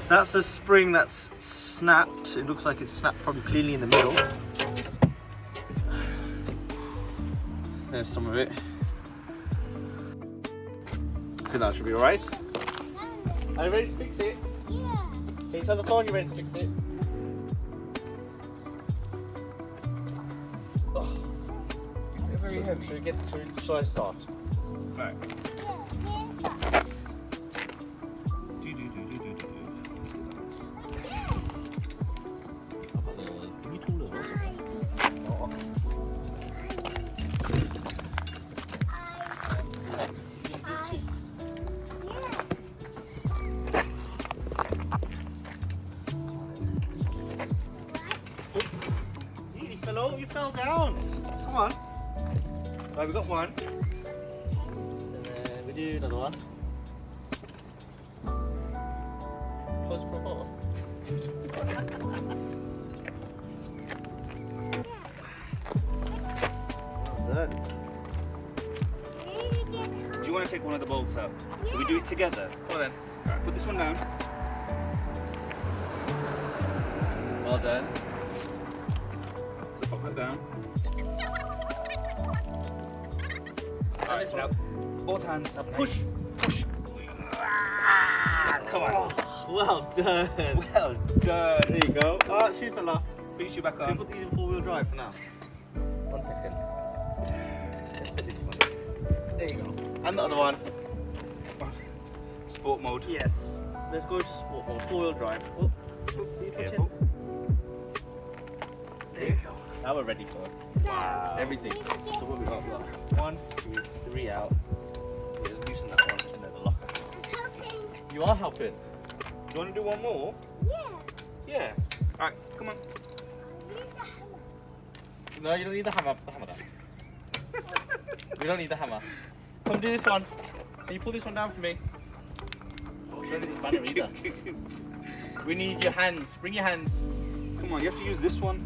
That's the spring that's snapped. It looks like it's snapped probably cleanly in the middle. There's some of it. I think that should be alright. Are you ready to fix it? Yeah. Can you tell the phone you're ready to fix it? Oh. Is it very heavy? Shall I start? Right. Hello, you fell down. Come on. Right, we got one. And then we do another one. Close the profile. Well done. Do you want to take one of the bolts out? Shall we do it together? Well then. Right, put this one down. Well done. So pop that down. And this Now, one. both hands. Push. Push. Come on. Oh, well done. Well done. There you go. Oh, shoe fell off. Put your shoe back Can we on. put these in 4-wheel drive for now? 1 second. Let's put this one. There you go. And the other one. Sport mode. Yes. Let's go to sport mode. 4-wheel drive. Oh, put your foot in. Careful. There you go. Now we're ready for it. Wow. Everything. So what we got? We got 1, 2, 3 out. We'll loosen that one and then the locker. You are helping. Do you want to do one more? Yeah. Alright, come on. No, you don't need the hammer. Put the hammer down. We don't need the hammer. Come do this one. Can you pull this one down for me? We don't need the spanner either. We need your hands. Bring your hands. Come on, you have to use this one.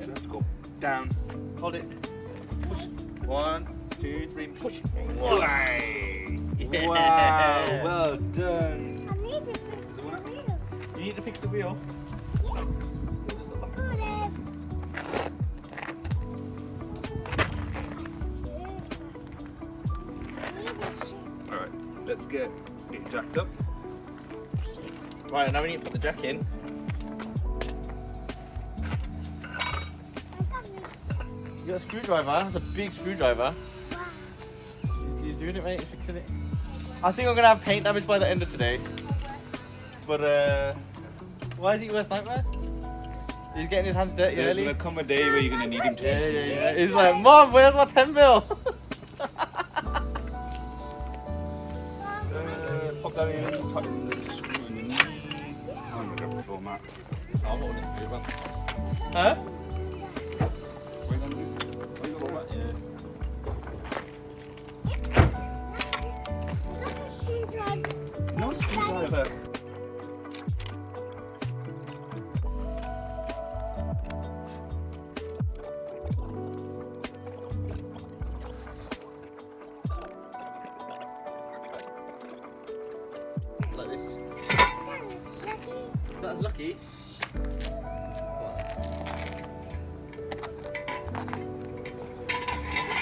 You have to go down. Hold it. Push. 1, 2, 3. Push. Wow. Yeah. Wow, well done. Is it one up? You need to fix the wheel. Alright, let's get it jacked up. Right, now we need to put the jack in. You got a screwdriver? That's a big screwdriver. He's doing it, mate. He's fixing it. I think I'm gonna have paint damage by the end of today. But why is he worst nightmare? He's getting his hands dirty There's early. gonna come a day where you're gonna need him to assist. Yeah. He's like, Mom, where's my 10 mil? Pop that in, tighten the screw underneath. I'm gonna grab the floor mat. I'll hold it for you, man. Huh? What are you gonna do? Oh, you got the floor mat? Yeah. No screwdriver. Like this. That's lucky.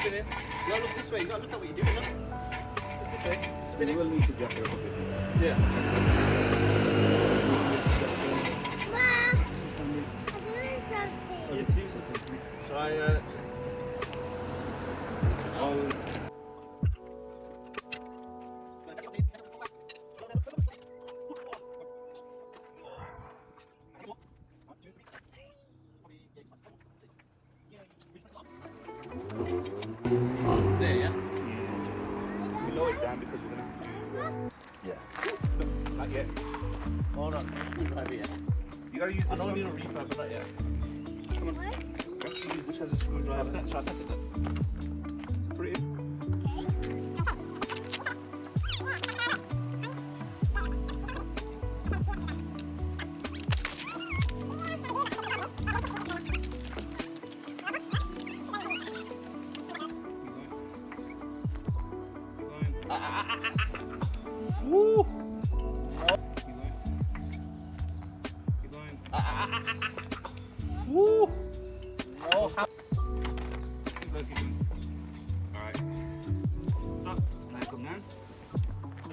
Spin it. No, look this way. No, look at what you're doing. Look. Look this way. Spin You it. will need to jack it up a bit. Yeah. Try Oh, there, yeah? we lower it down because we're gonna have to. Yeah. No, not yet. Oh no, screwdriver yet. You gotta use I this don't one. need a refurb, but not yet. Come on. You have to use this as a Shall I screwdriver. set it then? Put it in. Woo! Woo! No. Alright. Stop. Let it come down. Let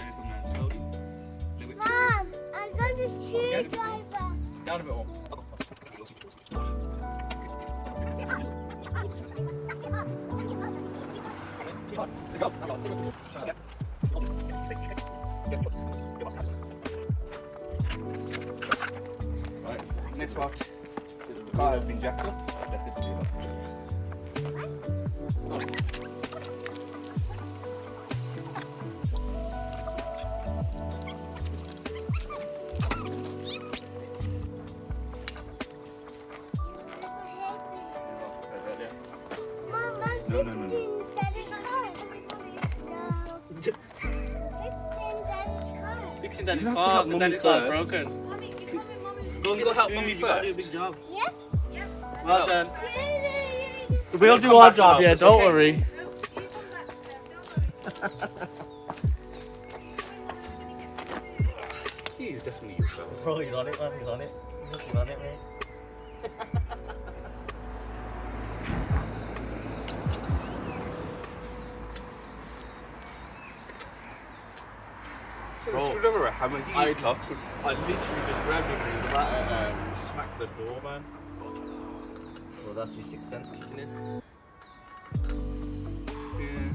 it come down slowly. Little bit. Mom, I got the screwdriver. Down a bit more. Right. Next part. The car has been jacked up. Let's get the wheel off. Mom, I'm No. fixing Daddy's car. No. Fixing Daddy's Fixing Daddy's You have to car, help but Mummy Daddy's car first. broken. Mommy, you coming, Mommy? Go help Mummy You gotta do a first. big job. Yep. Yep. Well done. Yeah. We'll do come our back job, now, yeah, it's don't okay. worry. No, you come back there, don't worry. He is definitely your child. Bro, he's on it, man, he's on it. He's looking on it, mate. So Bro, the screwdriver or a hammer, he I is toxic. I literally just grabbed it and he was about to smack the door, man. Well, that's your sixth sense kicking in. Yeah.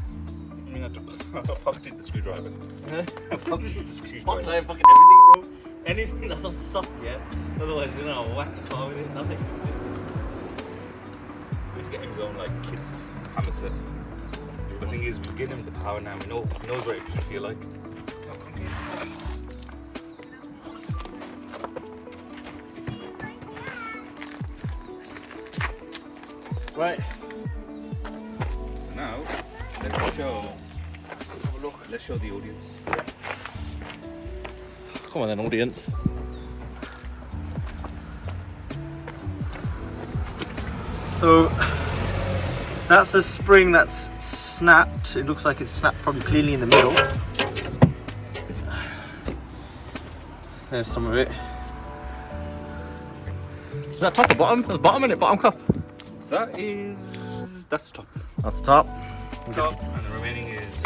I mean, I pocketed the screwdriver. I pocketed the screwdriver. Fucking everything, bro. Anything that's not soft yet. Otherwise, you know, I'll whack the car with it. That's how you fix it. We need to get him his own like kids hammer set. The thing is, we've given him the power now. He knows what it should feel like. Oh, come here. Right. So now, let's show. Let's have a look. Let's show the audience. Come on then, audience. So that's the spring that's snapped. It looks like it's snapped probably cleanly in the middle. There's some of it. Is that top or bottom? There's bottom in it, bottom cup. That's the top. That's the top. Top, and the remaining is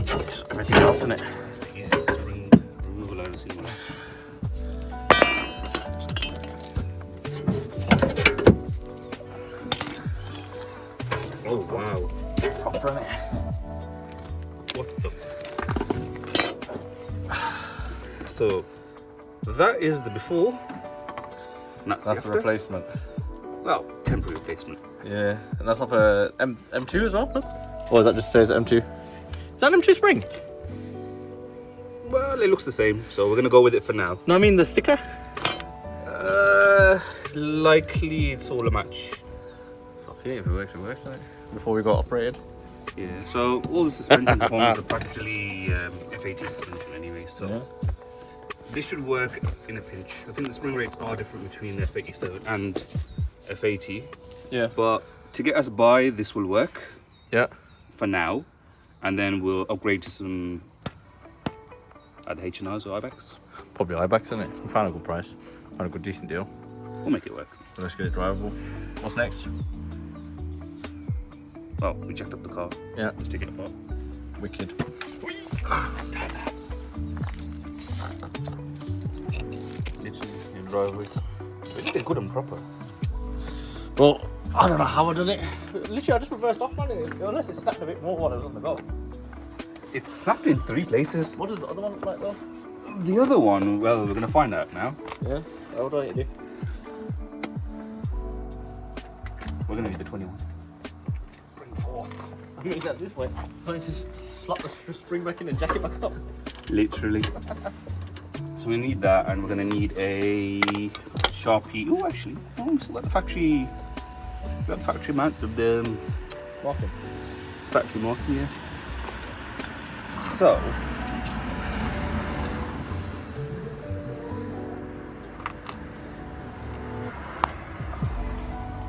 Just everything else in it. it's the easiest spring removal I've ever seen in my life. Oh wow! Proper in it. What the? So that is the before. And that's That's the the after. replacement. Well, temporary replacement. Yeah, and that's off a M2 as well. Huh? Or does that just says M2? Is that an M2 spring? Well, it looks the same, so we're gonna go with it for now. No, I mean the sticker. Likely it's all a match. Fuck it, if it works, it works. Right? Before we got operated. Yeah. So all the suspension components are practically FAT suspension anyway. So Yeah. this should work in a pinch. I think the spring rates are different between F87 and F80, Yeah. but to get us by, this will work Yeah. for now, and then we'll upgrade to some either H&Rs or IBEX. Probably Ibex, isn't it? We found a good price. Found a good decent deal. We'll make it work. Let's get it drivable. What's next? Well, we jacked up the car. Yeah. Let's take it apart. Wicked. Literally, in the driveway. We did it good and proper. Well, I don't know how I done it. Literally, I just reversed off, man. Unless it snapped a bit more while I was on the go. It's snapped in 3 places. What does the other one look like, though? The other one, well, we're gonna find out now. Yeah. What do I need to do? We're gonna need the 21. Bring forth. I mean, at this point, I just slot the spring back in and jack it back up. Literally. So we need that, and we're gonna need a Sharpie. Oh, actually, we still got the factory. We got the factory mount of the Marking. factory marking here. So.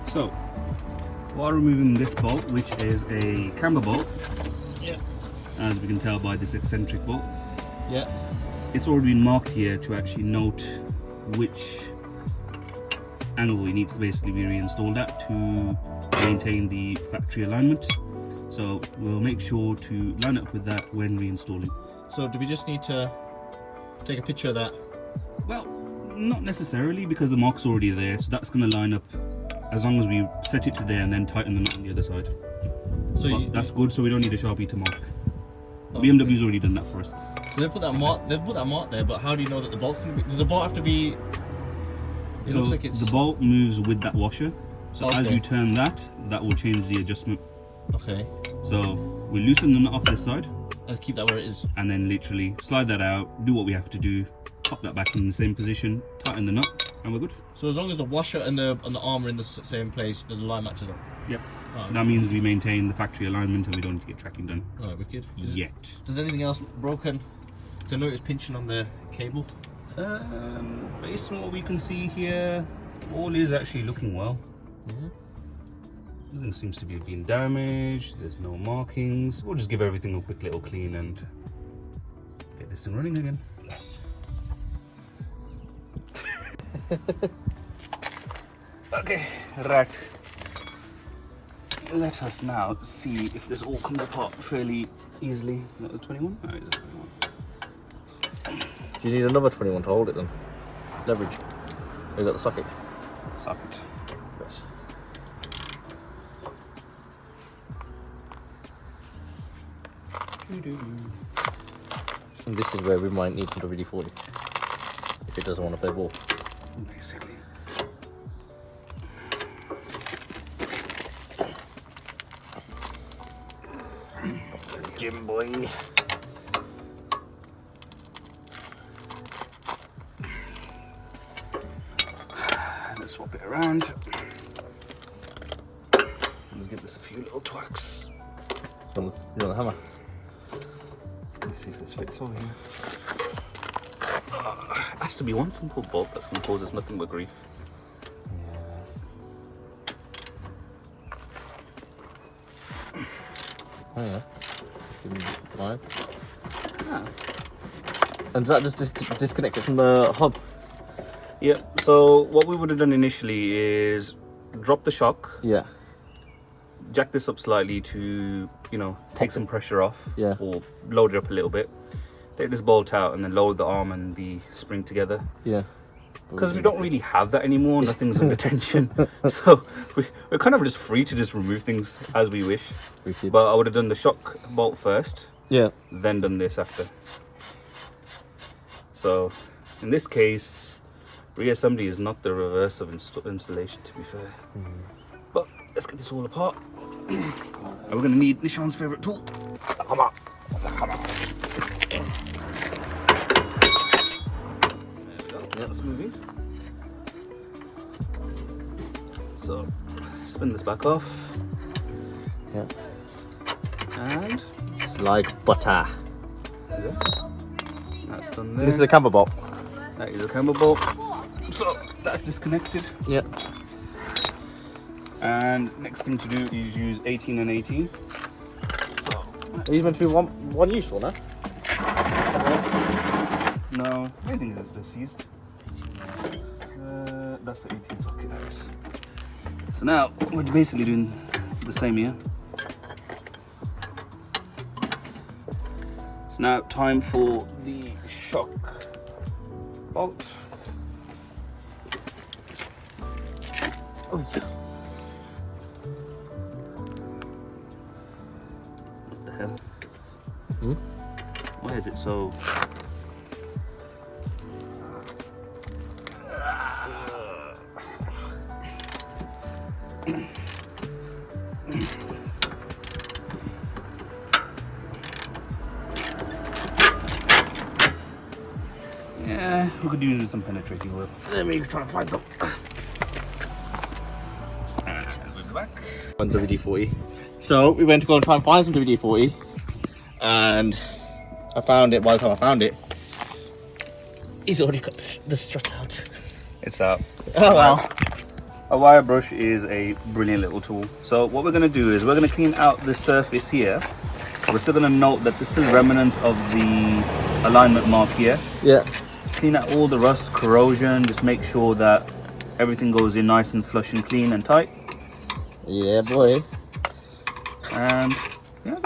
So, while removing this bolt, which is a camber bolt, Yeah. as we can tell by this eccentric bolt, Yeah. it's already been marked here to actually note which angle needs to basically be reinstalled at to maintain the factory alignment. So we'll make sure to line up with that when reinstalling. So do we just need to take a picture of that? Well, not necessarily, because the mark's already there, so that's going to line up as long as we set it to there and then tighten the knot on the other side. So But that's good, so we don't need a Sharpie to mark. Okay. BMW's already done that for us. So they put that mark. They've put that mark there, but how do you know that the bolt's gonna be? Does the bolt have to be? It So looks like it's the bolt moves with that washer. So as Okay. you turn that, that will change the adjustment. okay. So we loosen the nut off this side, Let's keep that where it is. and then literally slide that out, do what we have to do, pop that back in the same position, tighten the nut, and we're good. So as long as the washer and the arm are in the same place, the line matches up. Yep. Alright. That means we maintain the factory alignment and we don't need to get tracking done Alright, wicked. yet. Does anything else look broken? So I know it's pinching on the cable. Based on what we can see here, all is actually looking well. Yeah. Nothing seems to be being damaged. There's no markings. We'll just give everything a quick little clean and get this thing running again. Yes. Okay, right. Let us now see if this all comes apart fairly easily. That was 21? No, it's 21. Do you need another 21 to hold it then? Leverage. You got the socket. Socket. Yes. And this is where we might need some WD-40 if it doesn't want to play ball. Basically. Gym boy. Let's swap it around. Let's give this a few little twerks. You want the hammer? Let's see if this fits over here. Has to be one simple bolt that's going to cause us nothing but grief. Oh yeah. Give me mine. Ah. And does that just disconnect it from the hub? Yep, so what we would have done initially is drop the shock, Yeah. jack this up slightly to, you know, take some pressure off, Yeah. or load it up a little bit. Take this bolt out and then lower the arm and the spring together. Yeah. Because we don't really have that anymore, nothing's under tension. So we're kind of just free to just remove things as we wish. Wicked. But I would have done the shock bolt first, Yeah. then done this after. So in this case, reassembly is not the reverse of installation, to be fair. But let's get this all apart. And we're going to need Nishan's favourite tool, the hammer. The hammer. Yeah, that's moving. So, spin this back off, Yeah. and It's like butter. is it? That's done there. This is a camber bolt. That is a camber bolt. So that's disconnected. Yeah. And next thing to do is use 18 and 18. So These meant to be one useful, no? no, anything is seized. That's the 18 socket. There it is. So now we're basically doing the same here. It's now time for the shock bolt. Oh yeah. What the hell? Hmm? Why is it so? Yeah, we could use some penetrating oil. Let me try and find some. And we're back. On WD-40. So we went to go and try and find some WD-40, and I found it. By the time I found it, he's already got the strut out. It's out. Oh well. A wire brush is a brilliant little tool. So what we're going to do is we're going to clean out the surface here. We're still going to note that there's still remnants of the alignment mark here. Yeah. Clean out all the rust, corrosion, just make sure that everything goes in nice and flush and clean and tight. Yeah, boy. And yeah,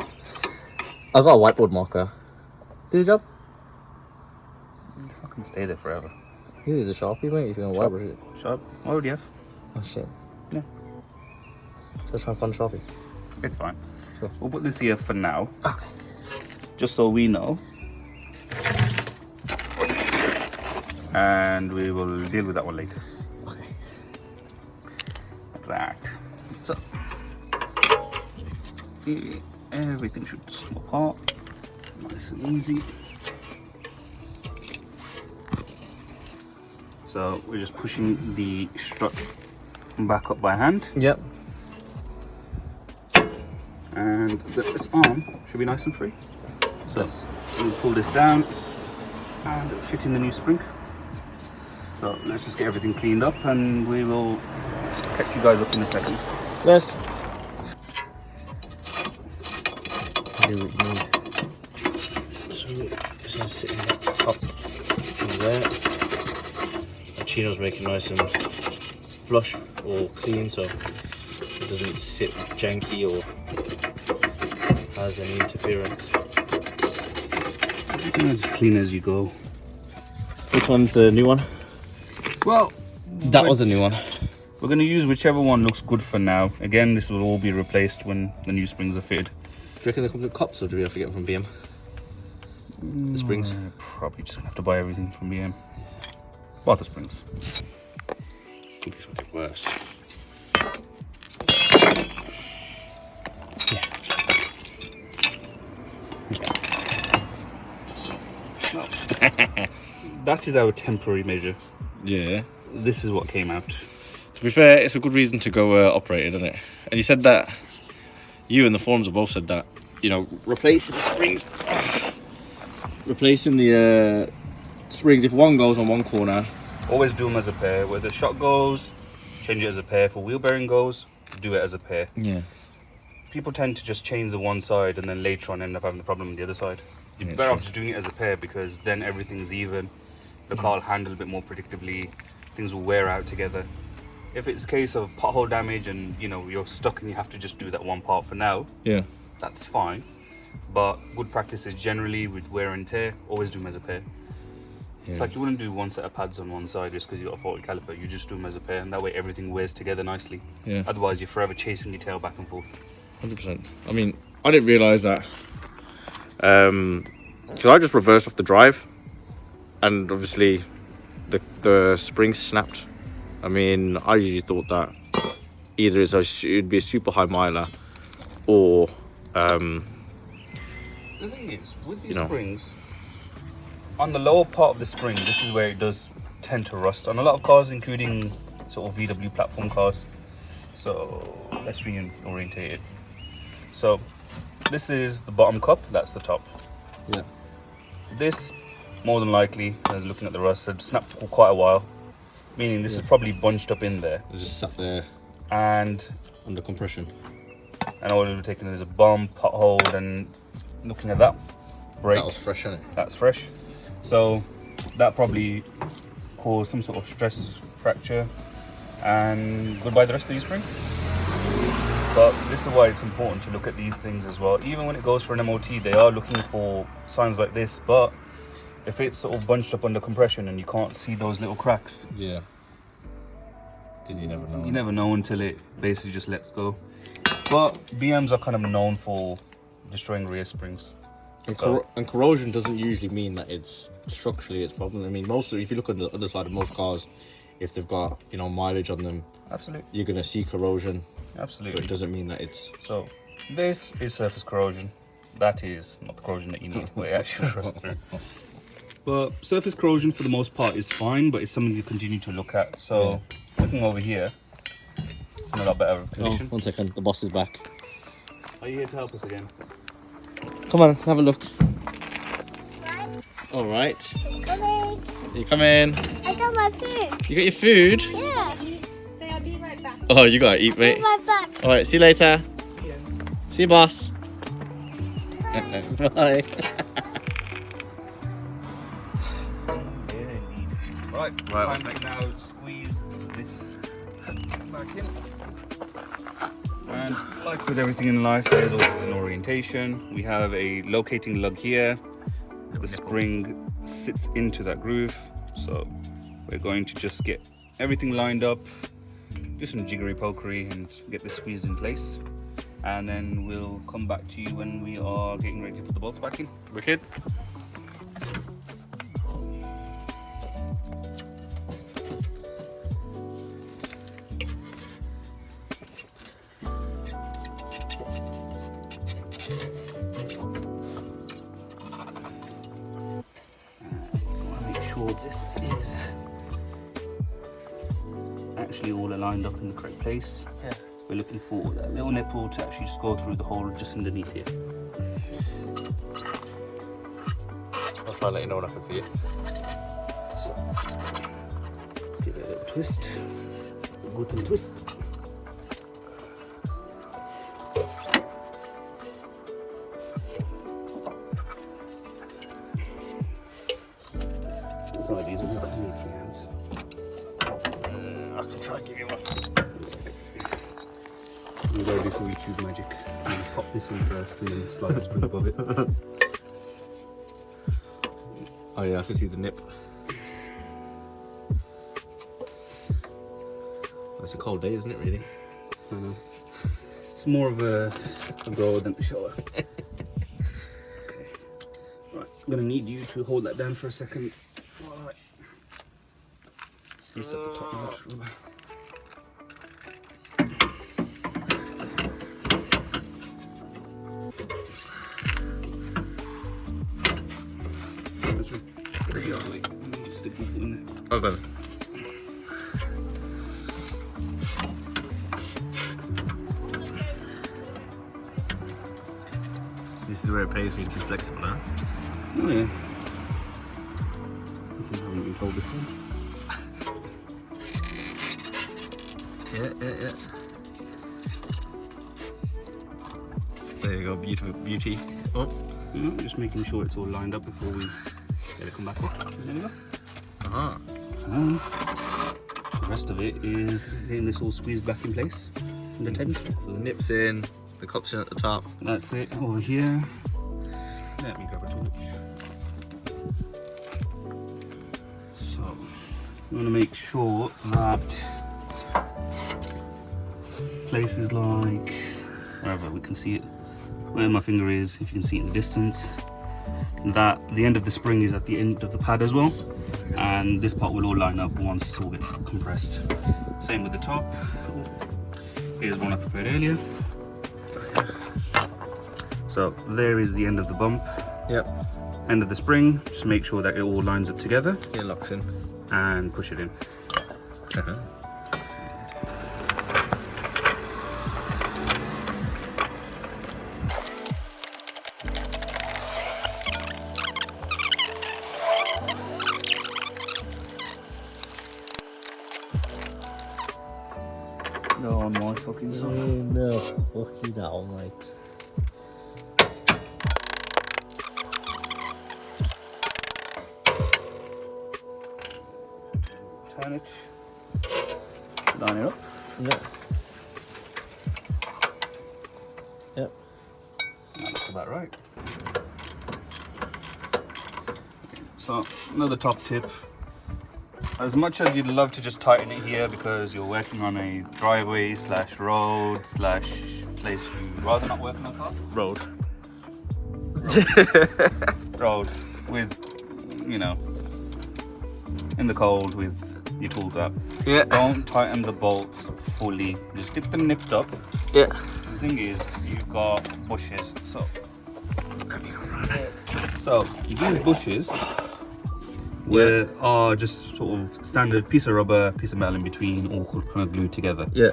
I got a whiteboard marker. Do the job. it's not gonna stay there forever. You use a Sharpie, mate, if you're gonna Sharp. whiteboard it. Sharp. I already have. Oh shit. Yeah. Just trying to find Sharpie. It's fine. Sure. We'll put this here for now, Okay. just so we know. And we will deal with that one later. Okay. Right. So everything should just come apart. Nice and easy. So we're just pushing the strut back up by hand, Yep. and this arm should be nice and free. So we'll pull this down and fit in the new spring. So let's just get everything cleaned up and we will catch you guys up in a second. Yes. Do what you need. So just gonna sit in that cup in there. The chino's making nice and flush or clean, so it doesn't sit janky or has any interference. As clean as you go. Which one's the new one? Well, That was a new one. we're going to use whichever one looks good for now. Again, this will all be replaced when the new springs are fitted. Do you reckon they come with cups or do we have to get them from BM? The springs? Probably just gonna have to buy everything from BM. Buy the springs. Could be fucking worse. That is our temporary measure. Yeah. This is what came out. To be fair, it's a good reason to go operate it, isn't it? And you said that, you and the forums have both said that, you know, replacing the springs, replacing the springs, if one goes on one corner. Always do them as a pair. Where the shot goes, change it as a pair. For wheel bearing goes, do it as a pair. Yeah. People tend to just change the one side and then later on end up having the problem on the other side. You're Yeah, better true. off just doing it as a pair because then everything's even. The car will handle a bit more predictably. Things will wear out together. If it's a case of pothole damage and you know you're stuck and you have to just do that one part for now, Yeah. that's fine. But good practice is generally with wear and tear, always do them as a pair. It's Yeah. like you wouldn't do one set of pads on one side just because you got a faulty caliper. You just do them as a pair, and that way everything wears together nicely. Yeah. Otherwise, you're forever chasing your tail back and forth. 100%. I mean, I didn't realise that. Because I just reversed off the drive, and obviously, the springs snapped. I mean, I usually thought that either it'd be a super high miler, or The thing is, with these You know. springs, on the lower part of the spring, this is where it does tend to rust. On a lot of cars, including sort of VW platform cars. So let's reorientate it. So this is the bottom cup, that's the top. yeah, This, more than likely, looking at the rust, had snapped for quite a while. Meaning this is probably bunched up in there. it just sat there And under compression. all it would have taken is a bump, pothole, and looking at that, brake. That was fresh, innit? That's fresh. So that probably caused some sort of stress fracture and goodbye the rest of your spring. But this is why it's important to look at these things as well. Even when it goes for an MOT, they are looking for signs like this. But if it's sort of bunched up under compression and you can't see those little cracks, Yeah. Then you never know. you never know until it basically just lets go. But BMs are kind of known for destroying rear springs. And, So- and corrosion doesn't usually mean that it's structurally its problem. I mean, if you look on the other side of most cars, if they've got, you know, mileage on them, Absolutely. you're gonna see corrosion, but Absolutely. it doesn't mean that it's. So this is surface corrosion. That is not the corrosion that you need, where it actually rusts through. But surface corrosion for the most part is fine, but it's something you continue to look at. So looking over here, it's in a lot better Oh, condition. 1 second, the boss is back. Are you here to help us again? Come on, have a look. Right? All right, Coming. you come in. I got my food. You got your food. Yeah. Say I'll be right back. Oh, you gotta eat, mate. My back. All right, see you later. See ya. See you, boss. Bye. See ya indeed. Right, Right. time to now squeeze this back in. And like with everything in life, there's always an orientation. We have a locating lug here. The spring sits into that groove. So we're going to just get everything lined up, do some jiggery pokery and get this squeezed in place. And then we'll come back to you when we are getting ready to put the bolts back in. Wicked. Make sure this is actually all aligned up in the correct place. Yeah. We're looking for that little nipple to actually just go through the hole just underneath here. I'll try and let you know when I can see it. So, let's give it a little twist. Good and twist. Some of these are not coming to hands. I can try and give you one. I'm going to do some YouTube magic. I'm going to pop this in first and then slide the spring above it. Oh yeah, I can see the nip. It's a cold day, isn't it, really? I know. It's more of a grower than a shower. Okay. Right, I'm going to need you to hold that down for a second. Alright. Reset the top notch rubber. There you are. Wait, let me stick my foot in there. Okay. This is where it pays for you to be flexible, huh? Oh yeah. I haven't been told before. Yeah. There you go, beauty. Oh. Just making sure it's all lined up before we let it come back up. There we go. Uh-huh. And the rest of it is getting this all squeezed back in place. And the tension. So the nip's in, the cup's in at the top. That's it. Over here. Let me grab a torch. So, I'm going to make sure that places like wherever we can see it, where my finger is, if you can see it in the distance, that the end of the spring is at the end of the pad as well, and this part will all line up once this all gets compressed. Same with the top. Here's one I prepared earlier. So there is the end of the bump, Yep. end of the spring. Just make sure that it all lines up together It locks in. and push it in. Uh-huh. No, on my fucking side. No, fucking hell, mate. Turn it. Line it up. Yeah. Yep. That looks about right. So, another top tip. As much as you'd love to just tighten it here because you're working on a driveway slash road slash place you'd rather not work on a car. Road. Road with, you know, in the cold with your tools out. Yeah. Don't tighten the bolts fully. Just get them nipped up. Yeah. The thing is, you've got bushes. So these bushes are just sort of standard piece of rubber, piece of metal in between, all kind of glued together. Yeah.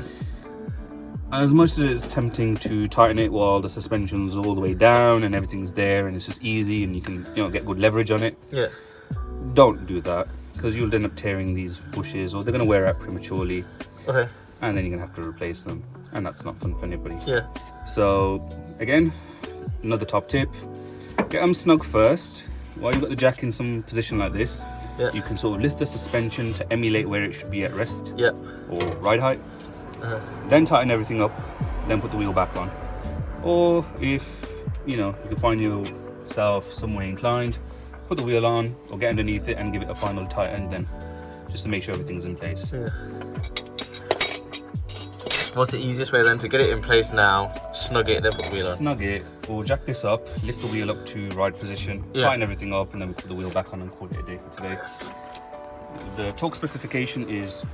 As much as it's tempting to tighten it while the suspension's all the way down and everything's there and it's just easy and you can, you know, get good leverage on it, Yeah. don't do that, because you'll end up tearing these bushes or they're going to wear out prematurely, Okay. and then you're going to have to replace them, and that's not fun for anybody. Yeah. So again, another top tip, get them snug first, while you've got the jack in some position like this, Yeah. you can sort of lift the suspension to emulate where it should be at rest Yeah. or ride height. Then tighten everything up, then put the wheel back on. Or if you can find yourself some way inclined, put the wheel on or get underneath it and give it a final tighten then, just to make sure everything's in place. Yeah. What's the easiest way then to get it in place now, snug it, then put the wheel on? Snug it, or jack this up, lift the wheel up to ride position, tighten everything up, and then put the wheel back on and call it a day for today. The torque specification is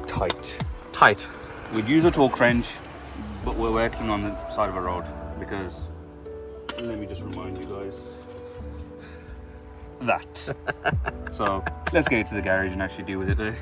tight. Tight. We'd use a torque wrench, but we're working on the side of a road because, let me just remind you guys, that. So let's get to the garage and actually deal with it there.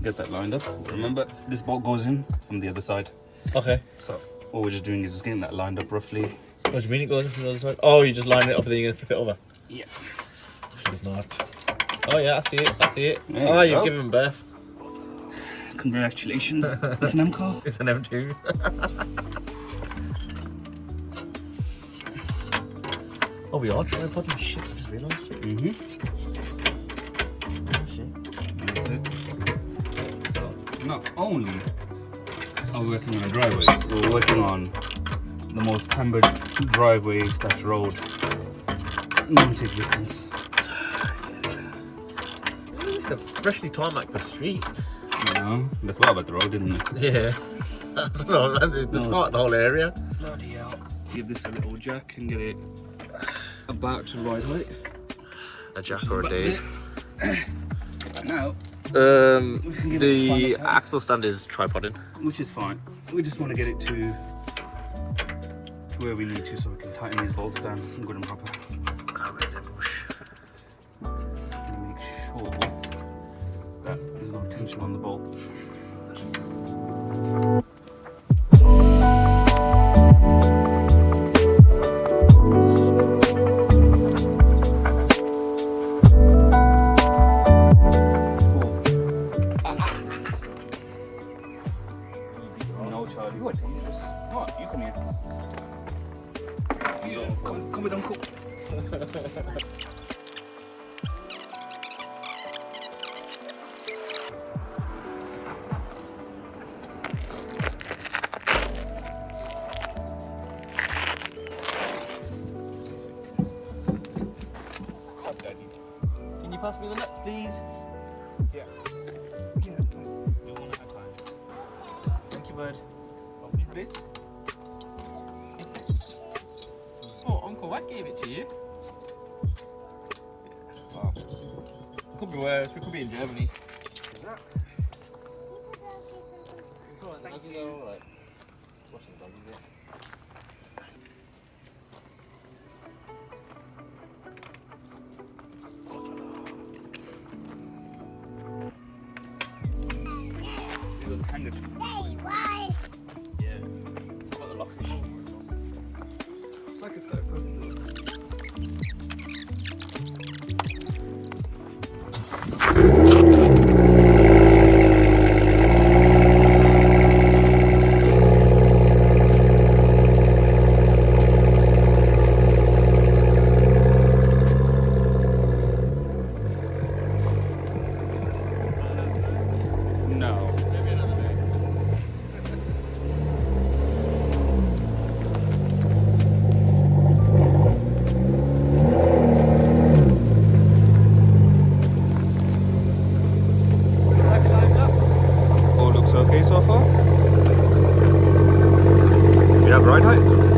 Get that lined up. Remember, this bolt goes in from the other side. Okay. So all we're just doing is just getting that lined up roughly. What do you mean it goes in from the other side? Oh, you just line it up and then you're going to flip it over? Yeah. It's not. Oh yeah, I see it. I see it. There Oh, you you've go. given birth. Congratulations. It's an M car. It's an M2. Oh, we are tripod and shit, I just realised. Oh, shit. That's it. So not only are we working on a driveway, we're working on the most cambered driveway / road known to existence. It's a freshly tarmacked the street. They forgot about the road, didn't they? Yeah. I don't know, man. They tarmacked the whole area. Bloody hell. Give this a little jack and get it about to ride height. A jack or a day. Now, The axle stand is tripoding. which is fine. We just want to get it to where we need to so we can tighten these bolts down good and proper. And make sure that there's no tension on the bolt. No, Charlie, you are dangerous. What? You come here. You come with Uncle. Can you pass me the nuts, please? Yeah. Yeah, please. Do one at a time. Thank you, bud. Open your bit. Oh, Uncle Watt gave it to you. Wow. Could be worse. We could be in Germany. Thank you. Alright. Washing doggies there. Hang it. Why? Yeah. Got the lock. It's like it's got a perfect look. No. Maybe another day. All looks okay so far. We have ride height.